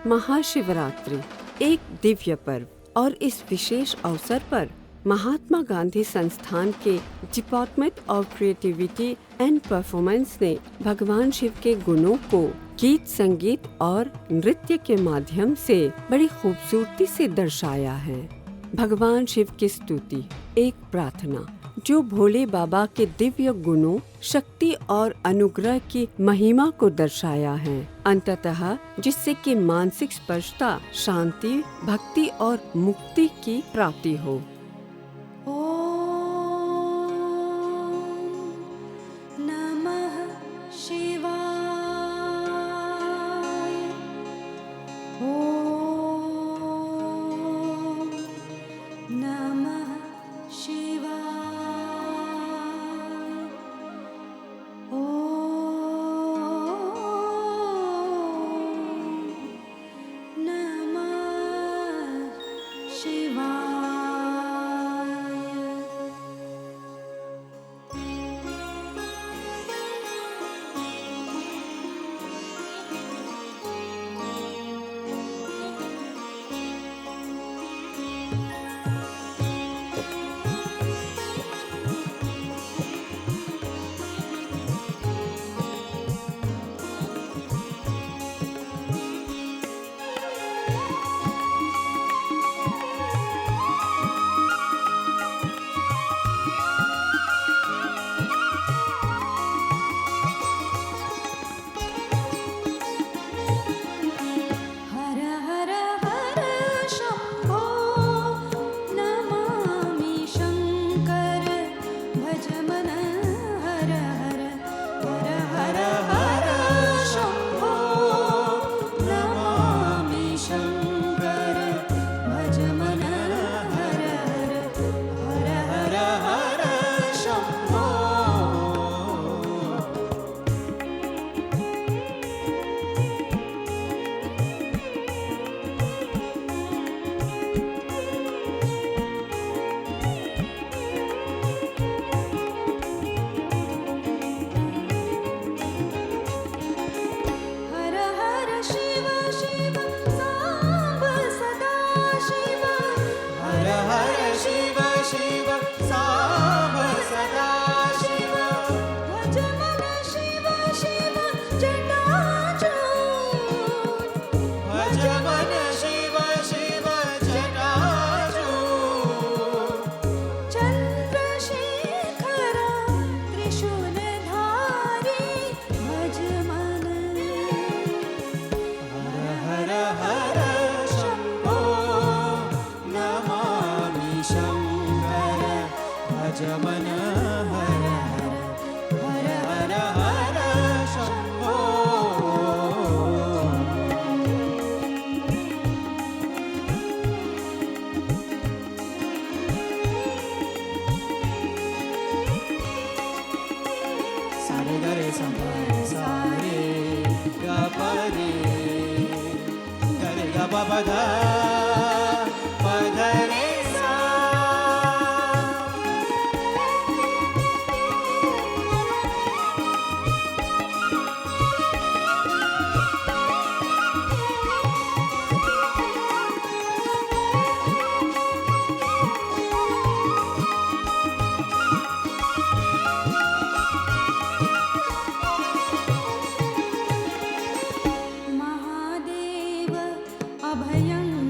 महाशिवरात्रि एक दिव्य पर्व और इस विशेष अवसर पर महात्मा गांधी संस्थान के department of creativity and performance ने भगवान शिव के गुणों को गीत, संगीत और नृत्य के माध्यम से बड़ी खूबसूरती से दर्शाया है। भगवान शिव की स्तुति एक प्रार्थना जो भोले बाबा के दिव्य गुणों, शक्ति और अनुग्रह की महिमा को दर्शाया है, अंततः जिससे कि मानसिक स्पर्शता, शांति, भक्ति और मुक्ति की प्राप्ति हो। अभयं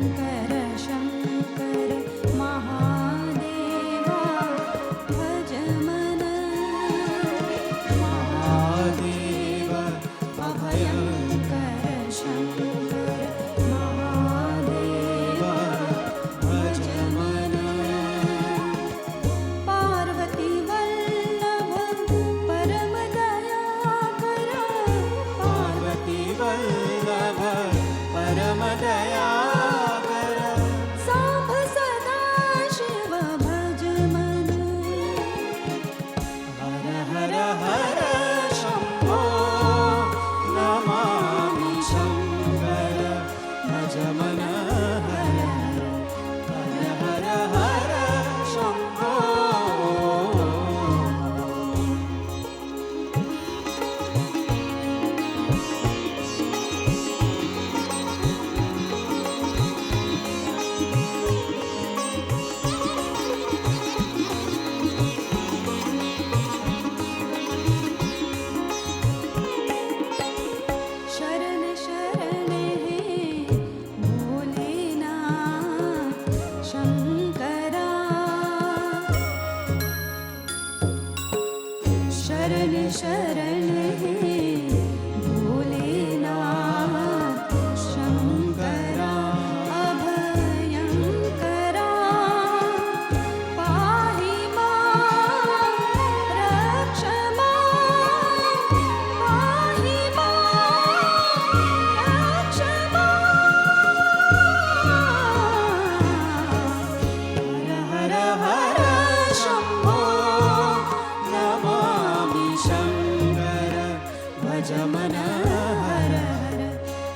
मन हर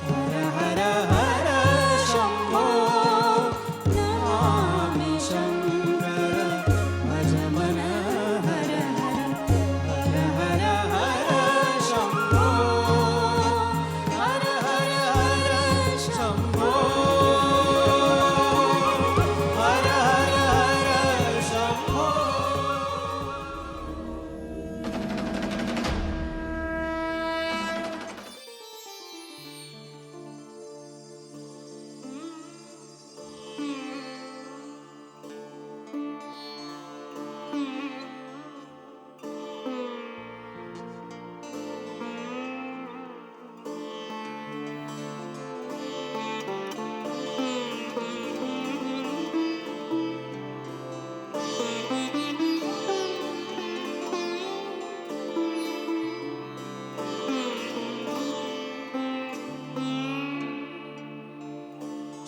हर हर हर शम्भो नमामि शङ्कर भज मन हर हर हर हर शम्भो हर हर हर शम्भो हर हर हर शम्भो।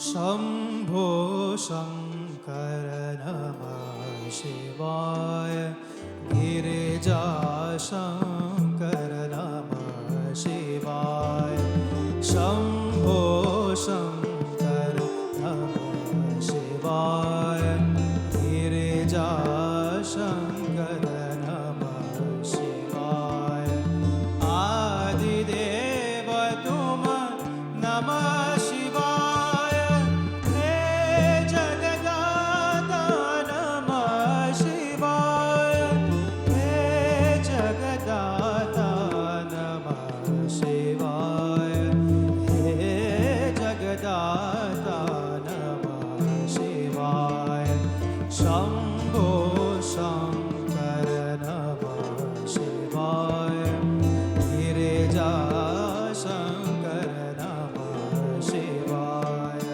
शम्भो शङ्कर नमः शिवाय गिरिजा शङ्कर नमः शिवाय शम्भो शङ्कर नमः शिवाय गिरिजा शङ्कर नमः शिवाय आदिदेव तुम नमः शिवाय हे जगदाता नमः शिवाय हे जगदाता नमः शिवाय हे जगदाता नमः शिवाय शम्भो शङ्कर नमः शिवाय गिरिजा शङ्कर नमः शिवाय।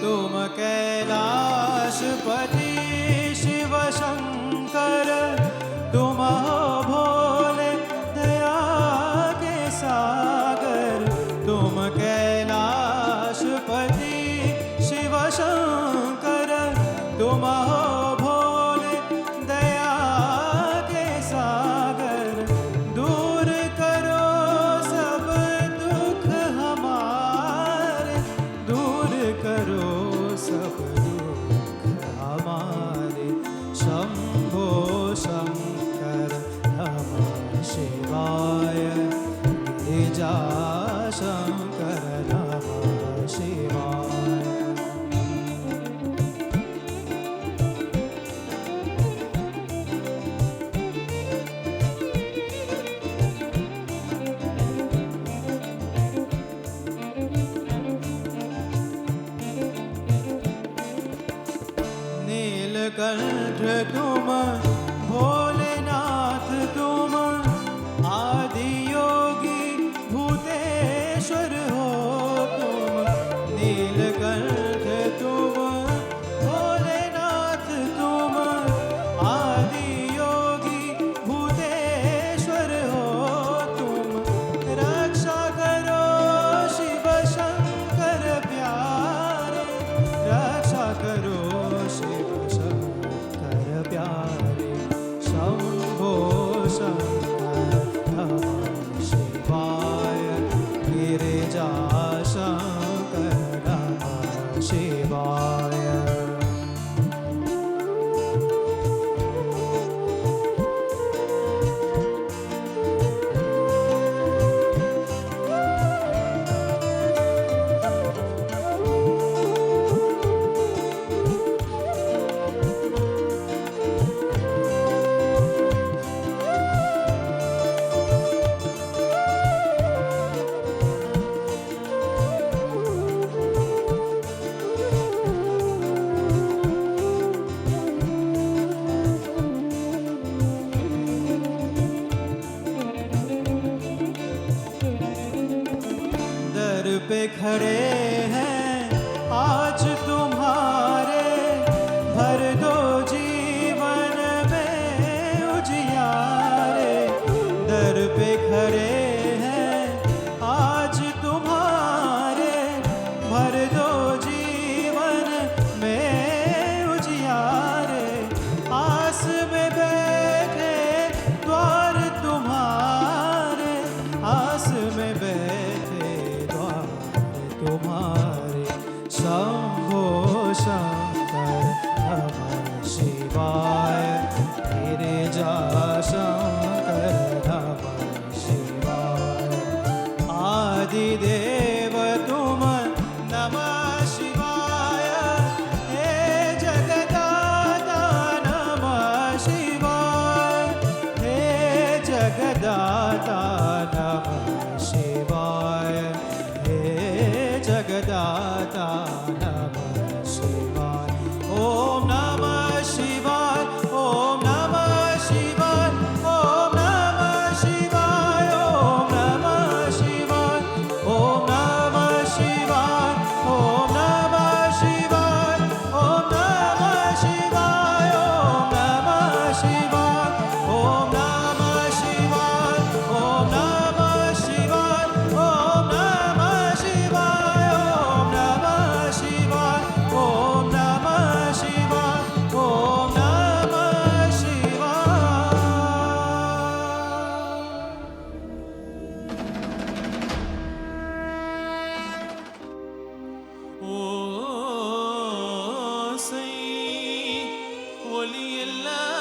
तुम कैलाशपति शिव शंकर तुम हो भोले दया के सागर तुम कैलाशपति शिव शंकर तुम हो भोले दया के सागर दूर करो सब दुख हमारे दूर करो सब दुख हमारे शंभो शंकर नमः शिवाय गिरिजा शंकर नमः शिवाय। नीलकंठ तुम भोलेनाथ तुम आदि योगी भूतेश्वर हो तुम नीलकंठ तुम भोलेनाथ तुम आदि योगी भूतेश्वर हो तुम रक्षा करो शिव शंकर प्यारे रक्षा करो शिव शंकर प्यारे पे खड़े हैं आज तुम्हारे, भर दो जीवन में उजियारे। दर पे खड़े हैं आज तुम्हारे, भर दो जीवन में उजियारे। आस में बैठे द्वार तुम्हारे, आस में बैठे द्वार तुम्हारे। शंभो शंकर नमः शिवाय, तेरे जा शंकर नमः शिवाय। आदिदेव तुम नमः शिवाय, हे जगदाता नमः शिवाय, हे जगदाता नमः शिवाय, हे जगदाता नमः शिवाय। ओम नमः शिवाय, ओम नमः शिवाय, ओम नमः शिवाय, ओम नमः शिवाय, ओम नमः शिवाय, ओम नमः शिवाय, ओम नमः शिवाय, ओम नमः शिवाय, ओम नमः शिवाय, ओम नमः शिवाय, ओम नमः शिवाय, ओम नमः शिवाय, ओम नमः शिवाय, ओम नमः शिवाय। ஓசை ஒலியெல்லாம்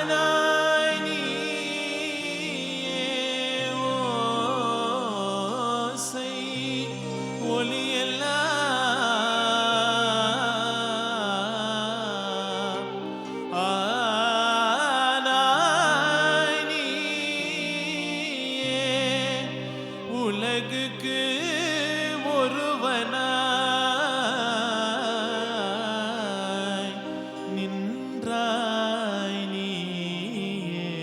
ஆனாய் நீயே. ஓசை ஒலியெல்லாம் ஆனாய் நீயே. உலகுக்கு ஒருவனாய் நின்றாய் நீயே.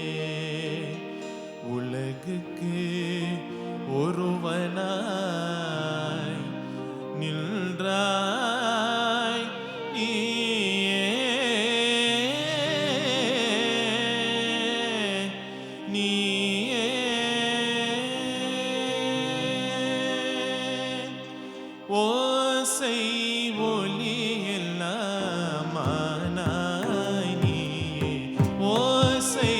உலகுக்கு ஒருவனாய் நின்றாய் நீயே. ஓசை ஒலியெல்லாம் ஆனாய் நீயே. ஓசை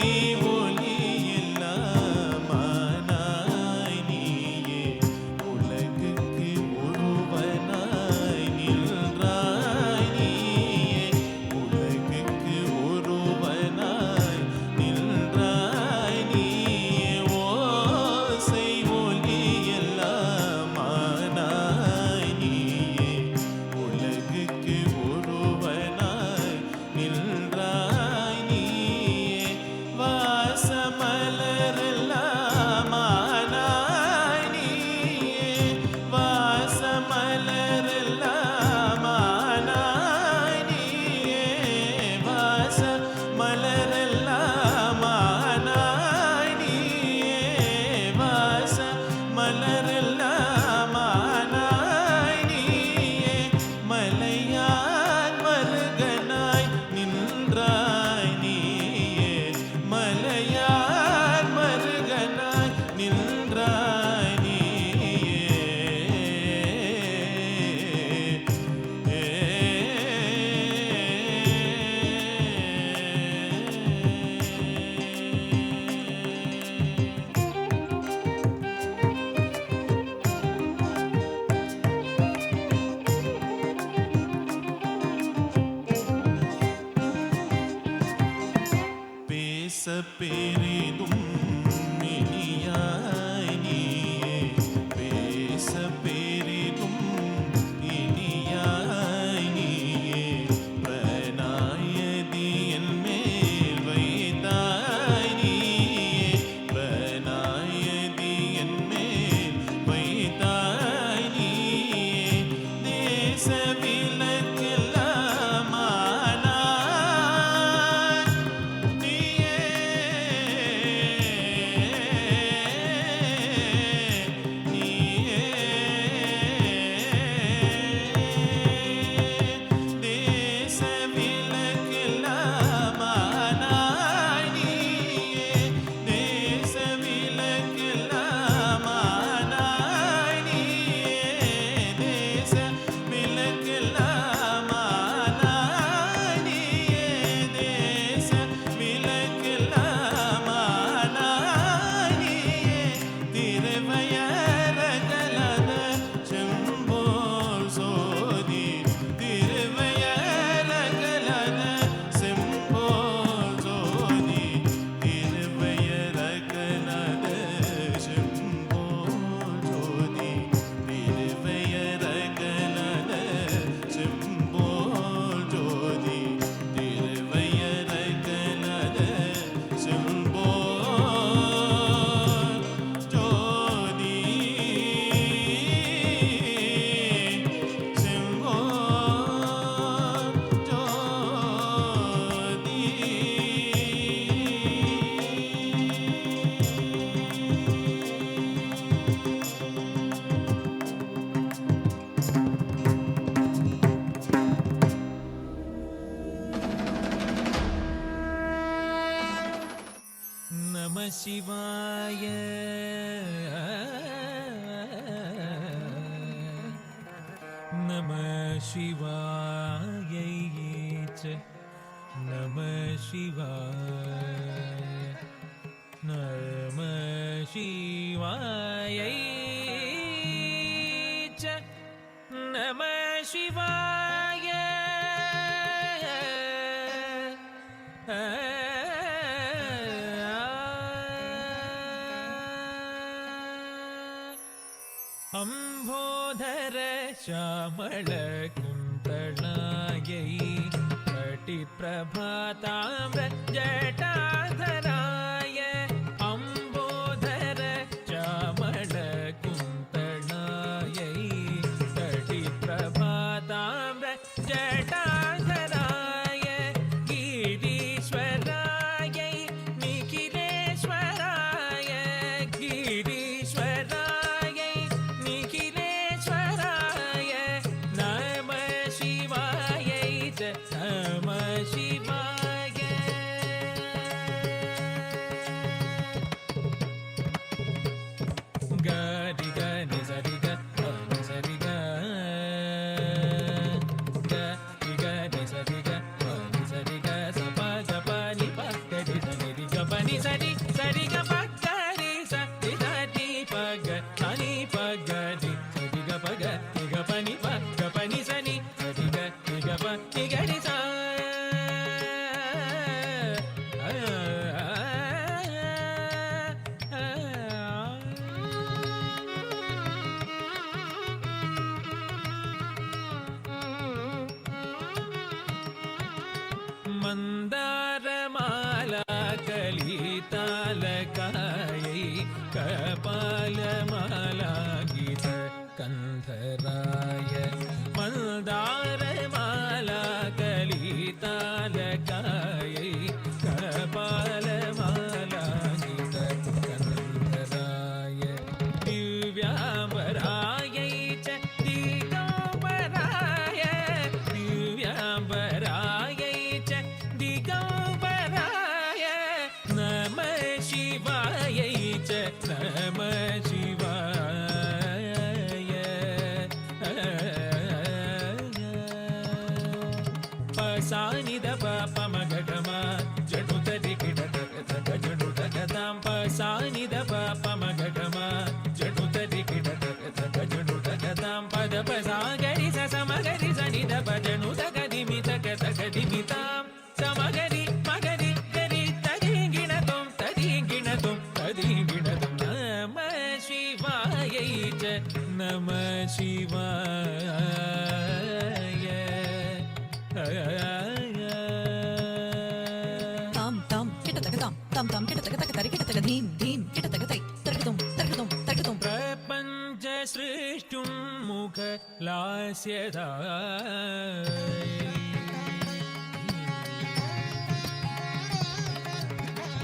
ஒலியெல்லாம் ஆனாய் நீயே. உலகுக்கு ஒருவனாய் நின்றாய் நீயே. உலகுக்கு ஒருவனாய் நின்றாய் நீயே. ஓசை ஒலியெல்லாம் ஆனாய் நீயே. உலகுக்கு ஒருவனாய் நின்றாய் நீயே. வாசமலரெல்லாம் ஆனாய் நீயே. வாசமலரெல்லாம் ஆனாய் நீயே. வாசமலரெல்லாம் ஆனாய் நீயே. வாசமலரெல்லாம் ஆனாய் நீயே. மலையான் மருகனாய் நின்றாய் நீயே. மலையான் மருகனாய் நின்றாய் பேச பெரிதும் இனியாய் நீயே. பேச பெரிதும் இனியாய் நீயே. பிரணாயதி என் மேல் வைத்தாய் நீயே. பிரணாயதி என் மேல் வைத்தாய் நீயே. தேச விலக்கெல்லாம் ஆனாய் நீயே. शिवाय नमः शिवाय च नमः शिवाय नमः शिवाय च नमः शिवाय अम्भोधर श्यामल कुन्तलायै कटिप्रभाताम्र जटाधराय अम्भोधर श्यामल कुन्तलायै कटिप्रभाताम्र जटाधराय गिरीश्वरायै निखिलेश्वराय गिरीश्वरायै निखिलेश्वराय नमः शिवायै च नमः शिवाय गरि गनि सरि ग नि सरि ग गरि गनि सरि ग नि सरि ग स प ग प नि प ग रि ध नि रि ग प नि सरि सरि ग प ग रि स रि ध नि प ग नि प ग रि सरि ग प ग नि ग प नि प ग प नि स नि सरि ग नि ग प नि ग रि स मन्दारमाला कलितालकायै कपालमाला गीत कन्धराय मन्दारमाला कलितालकायै कपालमाला गीत कन्धराय दिव्याम्बरायै च दिगम्बराय दिव्याम्बरायै च दिगम्बराय नमः शिवायै च नमः शिवाय पसानि द प म ग ग म जडुत रि कि ड ग ग ग जडुत ग तां पसानि द प म ग ग म जडुत रि कि ड ग ग ग जडुत ग तां पद प सा ग रि स म ग रि स नि द प जडुत ग दि मि त ग दि मि तां स म ग रि म ग रि ग रि त दि गिण तुम नमः शिवायै च नमः शिवाय ताम ताम किटतक ताम ताम ताम किटतक तक तरि किटतक धीम धीम किटतक तै तरकतुम तरकतुम तरकतुम प्रपञ्च सृष्टुं मुख लास्यदाय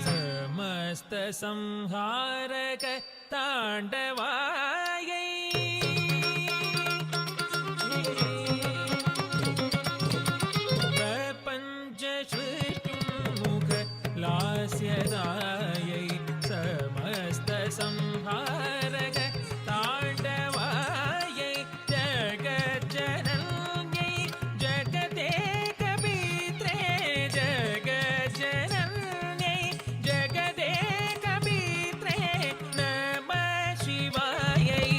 समस्त संहारक ताण्डवायै प्रपञ्च सृष्टुं मुख लास्यदायै समस्त संहारक ताण्डवायै जगज्जनन्यै जगदेकपीत्रे जगज्जनन्यै जगदेकपीत्रे नमः शिवायै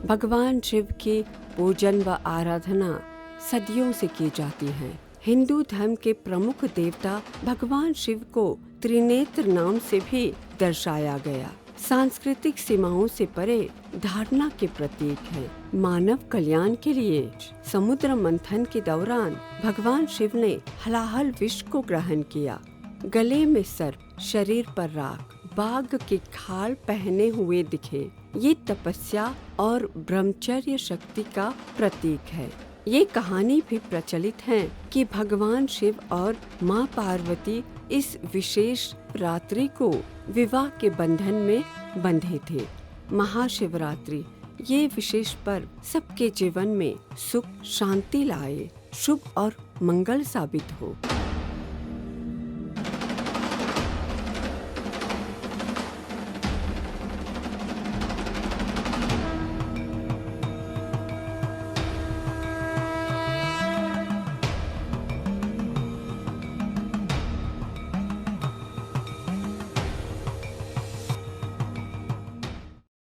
भगवान शिव की पूजन व आराधना सदियों से की जाती है। हिंदू धर्म के प्रमुख देवता भगवान शिव को त्रिनेत्र नाम से भी दर्शाया गया। सांस्कृतिक सीमाओं से परे धारणा के प्रतीक है। मानव कल्याण के लिए समुद्र मंथन के दौरान भगवान शिव ने हलाहल विष को ग्रहण किया। गले में सर्प, शरीर पर राख, बाघ की खाल पहने हुए दिखे। ये तपस्या और ब्रह्मचर्य शक्ति का प्रतीक है। ये कहानी भी प्रचलित है कि भगवान शिव और माँ पार्वती इस विशेष रात्रि को विवाह के बंधन में बंधे थे। महाशिवरात्रि ये विशेष पर्व सबके जीवन में सुख शांति लाए, शुभ और मंगल साबित हो।